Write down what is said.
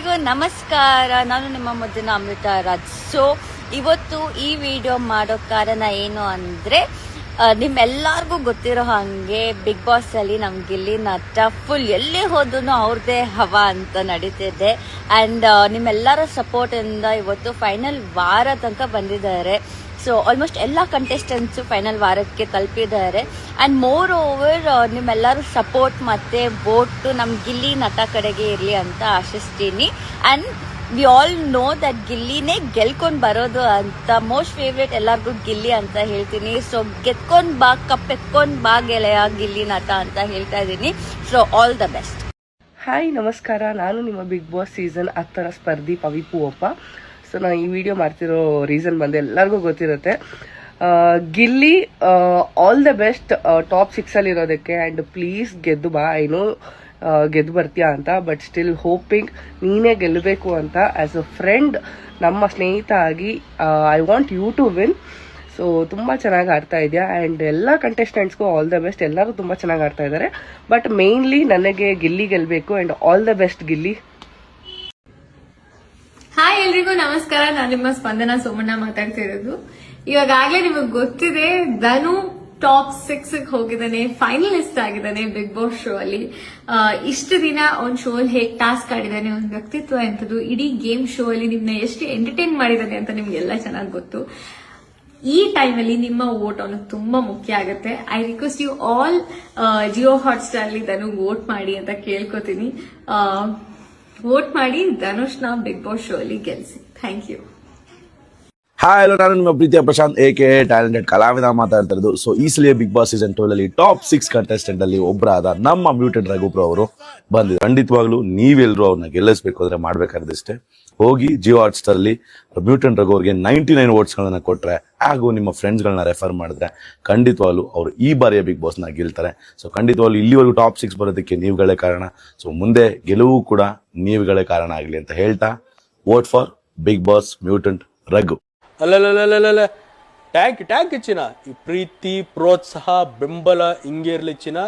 ಎಲ್ರಿಗೂ ನಮಸ್ಕಾರ. ನಾನು ನಿಮ್ಮ ಮುದ್ದಿನ ಅಮೃತ ರಾಜ್. ಸೊ ಇವತ್ತು ಈ ವಿಡಿಯೋ ಮಾಡೋ ಕಾರಣ ಏನು ಅಂದ್ರೆ, ನಿಮ್ಮೆಲ್ಲರಿಗೂ ಗೊತ್ತಿರೋ ಹಾಗೆ ಬಿಗ್ ಬಾಸ್ ಅಲ್ಲಿ ನಮ್ ಗಿಲ್ಲಿ ನಟ ಫುಲ್ ಎಲ್ಲಿ ಹೋದ್ರು ಅವ್ರದೇ ಹವಾ ಅಂತ ನಡೀತಿದೆ. ಅಂಡ್ ನಿಮ್ಮೆಲ್ಲರ ಸಪೋರ್ಟ್ ಇಂದ ಇವತ್ತು ಫೈನಲ್ ವಾರ ತನಕ ಬಂದಿದ್ದಾರೆ. ಸೊ ಆಲ್ಮೋಸ್ಟ್ ಎಲ್ಲ ಕಂಟೆಸ್ಟೆಂಟ್ಸು ಫೈನಲ್ ವಾರಕ್ಕೆ ತಲುಪಿದ್ದಾರೆ. ಆ್ಯಂಡ್ ಮೋರ್ ಓವರ್ ನಿಮ್ಮೆಲ್ಲರೂ ಸಪೋರ್ಟ್ ಮತ್ತು ವೋಟು ನಮ್ಮ ಗಿಲ್ಲಿ ನಟ ಕಡೆಗೆ ಇರಲಿ ಅಂತ ಆಶಿಸ್ತೀನಿ. And we all know that ಗಿಲ್ಲಿನೇ ಗೆಲ್ಕೊಂಡು ಬರೋದು ಅಂತ. ಮೋಸ್ಟ್ ಫೇವ್ರೇಟ್ ಎಲ್ಲರಿಗೂ ಗಿಲ್ಲಿ ಅಂತ ಹೇಳ್ತೀನಿ. ಸೊ ಗೆದ್ಕೊಂಡು ಬಾ, ಕಪ್ ಎತ್ಕೊಂಡು ಬಾ ಗೆಳೆಯ ಗಿಲ್ಲಿ ನಟ ಅಂತ ಹೇಳ್ತಾ ಇದ್ದೀನಿ. So all the best. Hi ನಮಸ್ಕಾರ, ನಾನು ನಿಮ್ಮ ಬಿಗ್ ಬಾಸ್ ಸೀಸನ್ 10 ಸ್ಪರ್ಧಿ ಪವಿಪು ಅಪ್ಪ. ಸೊ ನಾನು ಈ ವಿಡಿಯೋ ಮಾಡ್ತಿರೋ ರೀಸನ್ ಬಂದು ಎಲ್ಲರಿಗೂ ಗೊತ್ತಿರುತ್ತೆ. Gilli all the best top 6 ಇರೋದಕ್ಕೆ. ಆ್ಯಂಡ್ ಪ್ಲೀಸ್ ಗೆದ್ದು ಬಾ. ಐನೋ ಗೆದ್ದು ಬರ್ತೀಯಾ ಅಂತ, ಬಟ್ ಸ್ಟಿಲ್ ಹೋಪಿಂಗ್ ನೀನೇ ಗೆಲ್ಲಬೇಕು ಅಂತ. ಆ್ಯಸ್ ಅ ಫ್ರೆಂಡ್, ನಮ್ಮ ಸ್ನೇಹಿತ ಆಗಿ I want you to win. So ತುಂಬ ಚೆನ್ನಾಗಿ ಆಡ್ತಾ ಇದೆಯಾ. ಆ್ಯಂಡ್ ಎಲ್ಲ ಕಂಟೆಸ್ಟೆಂಟ್ಸ್ಗೂ ಆಲ್ ದ ಬೆಸ್ಟ್. ಎಲ್ಲರೂ ತುಂಬ ಚೆನ್ನಾಗಿ ಆಡ್ತಾ ಇದ್ದಾರೆ. ಬಟ್ ಮೇನ್ಲಿ ನನಗೆ ಗಿಲ್ಲಿ ಗೆಲ್ಲಬೇಕು. And all the best Gilli. Hi ಎಲ್ರಿಗೂ ನಮಸ್ಕಾರ. ನಾನು ನಿಮ್ಮ ಸ್ಪಂದನ ಸೋಮಣ್ಣ ಮಾತಾಡ್ತಿರೋದು. ಇವಾಗಲೇ ನಿಮಗೆ ಗೊತ್ತಿದೆ, ಧನು ಟಾಪ್ 6 ಹೋಗಿದ್ದಾನೆ, ಫೈನಲಿಸ್ಟ್ ಆಗಿದ್ದಾನೆ ಬಿಗ್ ಬಾಸ್ ಶೋ ಅಲ್ಲಿ. ಇಷ್ಟು ದಿನ ಒಂದ್ ಶೋ ಅಲ್ಲಿ ಹೇಗೆ ಟಾಸ್ಕ್ ಆಡಿದಾನೆ, ಒಂದ್ ವ್ಯಕ್ತಿತ್ವ ಎಂತದ್ದು, ಇಡೀ ಗೇಮ್ ಶೋ ಅಲ್ಲಿ ನಿಮ್ನ ಎಷ್ಟು ಎಂಟರ್ಟೈನ್ ಮಾಡಿದಾನೆ ಅಂತ ನಿಮ್ಗೆಲ್ಲ ಚೆನ್ನಾಗಿ ಗೊತ್ತು. ಈ ಟೈಮಲ್ಲಿ ನಿಮ್ಮ ವೋಟ್ ಅವನಿಗೆ ತುಂಬಾ ಮುಖ್ಯ ಆಗುತ್ತೆ. I request you all Jio Hotstar ಅಲ್ಲಿ ಧನು ವೋಟ್ ಮಾಡಿ ಅಂತ ಕೇಳ್ಕೊತೀನಿ. ವೋಟ್ ಮಾಡಿ ಧನುಷ್ನ ಬಿಗ್ ಬಾಸ್ ಶೋ ಅಲ್ಲಿ ಗೆಲ್ಸಿ. Thank you. ಹಾಯ್, ಹಲೋ, ನಾನು ನಿಮ್ಮ ಪ್ರೀತಿಯ ಪ್ರಶಾಂತ್ ಎ.ಕೆ. ಟ್ಯಾಲೆಂಟೆಡ್ ಕಲಾವಿದ ಮಾತಾಡ್ತಾ ಇರೋದು. ಸೊ ಈ ಸಲ ಬಿಗ್ ಬಾಸ್ ಸೀಸನ್ 12 ಅಲ್ಲಿ ಟಾಪ್ 6 ಕಂಟೆಸ್ಟೆಂಟ್ ಅಲ್ಲಿ ಒಬ್ಬರಾದ ನಮ್ಮ ಮ್ಯೂಟೆಡ್ ರಘುಪ್ರ ಅವರು ಬಂದಿದ್ರು. ಖಂಡಿತವಾಗ್ಲೂ ನೀವೆಲ್ಲರೂ ಅವ್ರನ್ನ ಗೆಲ್ಲಿಸಬೇಕು ಅಂದ್ರೆ ಮಾಡ್ಬೇಕಾದಷ್ಟೇ, ಹೋಗಿ ಜಿಯೋ ಹಾಟ್ಸ್ಟಾರ್ ಅಲ್ಲಿ ಮ್ಯೂಟೆಡ್ ರಘು ಅವ್ರಿಗೆ 99 ವೋಟ್ಸ್ಗಳನ್ನ ಕೊಟ್ರೆ, ಹಾಗೂ ನಿಮ್ಮ ಫ್ರೆಂಡ್ಸ್ಗಳನ್ನ ರೆಫರ್ ಮಾಡಿದ್ರೆ ಖಂಡಿತವಾಗ್ಲೂ ಅವರು ಈ ಬಾರಿಯ ಬಿಗ್ ಬಾಸ್ನ ಗೆಲ್ತಾರೆ. ಸೊ ಖಂಡಿತವಾಗ್ಲೂ ಇಲ್ಲಿವರೆಗೂ ಟಾಪ್ 6 ಬರೋದಕ್ಕೆ ನೀವುಗಳೇ ಕಾರಣ. ಸೊ ಮುಂದೆ ಗೆಲುವು ಕೂಡ ನೀವುಗಳೇ ಕಾರಣ ಆಗಲಿ ಅಂತ ಹೇಳ್ತಾ, vote for Bigg Boss muted Raghu. ಅಲ್ಲಲ್ಲಲ್ಲಲ್ಲ ಟ್ಯಾಂಕ್ ಚಿನ್ನ, ಈ ಪ್ರೀತಿ ಪ್ರೋತ್ಸಾಹ ಬೆಂಬಲ ಹಿಂಗೆ ಇರ್ಲಿ ಚಿನ್ನ.